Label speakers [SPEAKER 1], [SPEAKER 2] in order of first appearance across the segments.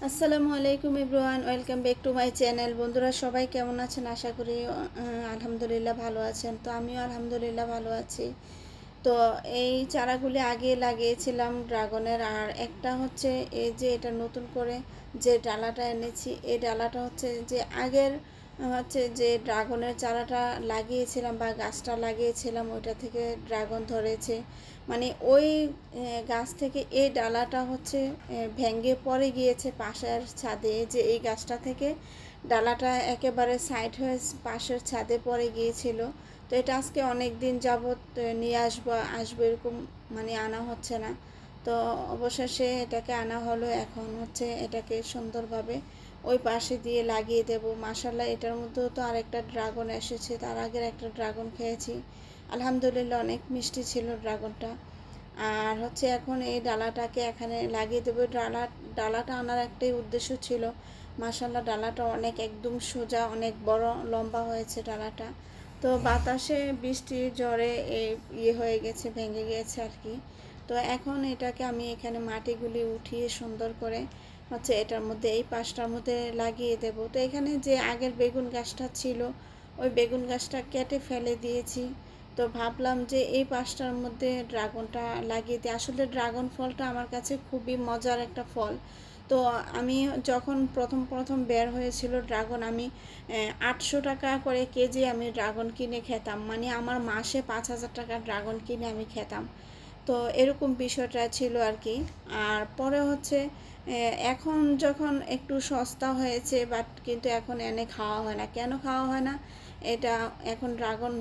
[SPEAKER 1] আসসালামু আলাইকুম everyone, welcome back to my channel. বন্ধুরা সবাই কেমন আছেন? আশা করি আলহামদুলিল্লাহ ভালো আছেন। তো আমিও আলহামদুলিল্লাহ ভালো আছি। তো এই চারাগুলি আগে লাগিয়েছিলাম ড্রাগনের, আর একটা হচ্ছে এই যে এটা নতুন করে যে ডালাটা এনেছি, এই ডালাটা হচ্ছে যে আগের হচ্ছে যে ড্রাগনের চারাটা লাগিয়েছিলাম বা গাছটা লাগিয়েছিলাম, ওইটা থেকে ড্রাগন ধরেছে। মানে ওই গাছ থেকে এই ডালাটা হচ্ছে ভেঙে পড়ে গিয়েছে পাশের ছাদে, যে এই গাছটা থেকে ডালাটা একেবারে সাইড হয়ে পাশের ছাদে পড়ে গিয়েছিল। তো এটা আজকে অনেক দিন যাবৎ নিয়ে আসবো এরকম মানে আনা হচ্ছে না। তো অবশেষে এটাকে আনা হলো। এখন হচ্ছে এটাকে সুন্দরভাবে ওই পাশে দিয়ে লাগিয়ে দেব। মাশাআল্লাহ, এটার মধ্যেও তো আরেকটা ড্রাগন এসেছে। তার আগের একটা ড্রাগন খেয়েছি, আলহামদুলিল্লাহ অনেক মিষ্টি ছিল ড্রাগনটা। আর হচ্ছে এখন এই ডালাটাকে এখানে লাগিয়ে দেবো। ডালাটা আনার একটাই উদ্দেশ্য ছিল। মাশাআল্লাহ, ডালাটা অনেক একদম সোজা, অনেক বড় লম্বা হয়েছে ডালাটা। তো বাতাসে বৃষ্টি ঝড়ে ইয়ে হয়ে গেছে, ভেঙে গেছে আর কি। তো এখন এটাকে আমি এখানে মাটিগুলি উঠিয়ে সুন্দর করে হচ্ছে এটার মধ্যে, এই পাশটার মধ্যে লাগিয়ে দেব। তো এখানে যে আগের বেগুন গাছটা ছিল, ওই বেগুন গাছটা কেটে ফেলে দিয়েছি। তো ভাবলাম যে এই পাশটার মধ্যে ড্রাগনটা লাগিয়ে দিই। আসলে ড্রাগন ফলটা আমার কাছে খুবই মজার একটা ফল। তো আমি যখন প্রথম বের হয়েছিল ড্রাগন, আমি 800 টাকা করে কেজি আমি ড্রাগন কিনে খেতাম। মানে আমার মাসে 5,000 টাকা ড্রাগন কিনে আমি খেতাম। তো এরকম বিষয়টা ছিল আর কি। আর পরে হচ্ছে এখন যখন একটু সস্তা হয়েছে, বাট কিন্তু এখন এনে খাওয়া হয় না। কেন খাওয়া হয় না? এটা এখন ড্রাগন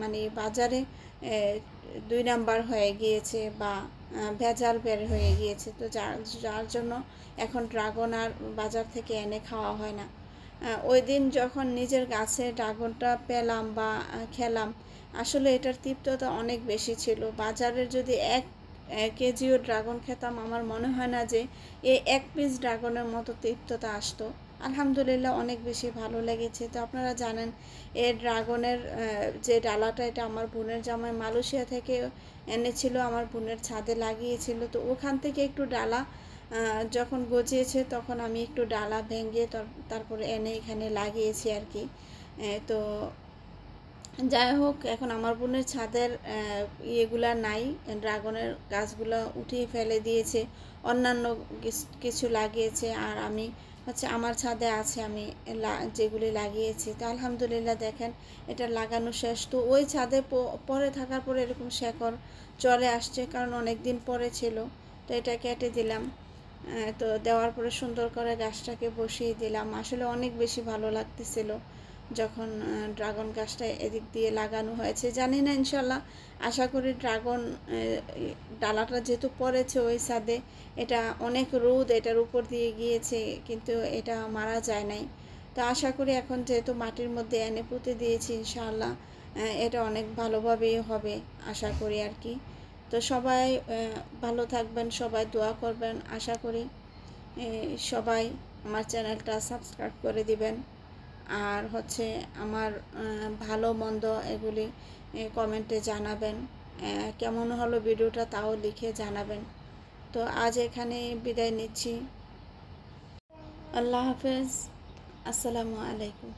[SPEAKER 1] মানে বাজারে 2 নাম্বার হয়ে গিয়েছে, বা ভেজাল বের হয়ে গিয়েছে। তো যার জন্য এখন ড্রাগন আর বাজার থেকে এনে খাওয়া হয় না। ওই দিন যখন নিজের গাছে ড্রাগনটা পেলাম বা খেলাম, আসলে এটার তৃপ্ততা অনেক বেশি ছিল। বাজারের যদি 1 কেজিও ড্রাগন খেতাম, আমার মনে হয় না যে এই 1 পিস ড্রাগনের মতো তৃপ্ততা আসতো। আলহামদুলিল্লাহ অনেক বেশি ভালো লেগেছে। তো আপনারা জানেন এই ড্রাগনের যে ডালাটা, এটা আমার বোনের জামাই মালয়েশিয়া থেকে এনেছিল, আমার বোনের ছাদে লাগিয়েছিল। তো ওখান থেকে একটু ডালা যখন গজিয়েছে, তখন আমি একটু ডালা ভেঙে তারপরে এনে এখানে লাগিয়েছি আর কি। তো যাই হোক, এখন আমার বোনের ছাদের ইয়েগুলা নাই, ড্রাগনের গাছগুলো উঠিয়ে ফেলে দিয়েছে, অন্যান্য কিছু লাগিয়েছে। আর আমি হচ্ছে আমার ছাদে আছে আমি যেগুলি লাগিয়েছি। তো আলহামদুলিল্লাহ দেখেন এটা লাগানো শেষ। তো ওই ছাদে পরে থাকার পরে এরকম শেকড় চলে আসছে, কারণ অনেক দিন পরে ছিল। তো এটা কেটে দিলাম। তো দেওয়ার পরে সুন্দর করে গাছটাকে বসিয়ে দিলাম। আসলে অনেক বেশি ভালো লাগতেছিল যখন ড্রাগন গাছটা এদিক দিয়ে লাগানো হয়েছে। জানি না, ইনশাল্লাহ আশা করি ড্রাগন ডালাটা যেহেতু পড়েছে ওই ছাদে, এটা অনেক রোদ এটার উপর দিয়ে গিয়েছে, কিন্তু এটা মারা যায় নাই। তো আশা করি এখন যেহেতু মাটির মধ্যে এনে পুঁতে দিয়েছি, ইনশাআল্লাহ এটা অনেক ভালোভাবেই হবে আশা করি আর কি। তো সবাই ভালো থাকবেন, সবাই দোয়া করবেন। আশা করি সবাই আমার চ্যানেলটা সাবস্ক্রাইব করে দিবেন। আর হচ্ছে আমার ভালো মন্দ এগুলি কমেন্টে জানাবেন। কেমন হলো ভিডিওটা তাও লিখে জানাবেন। তো আজ এখানে বিদায় নিচ্ছি। আল্লাহ হাফেজ। আসসালামু আলাইকুম।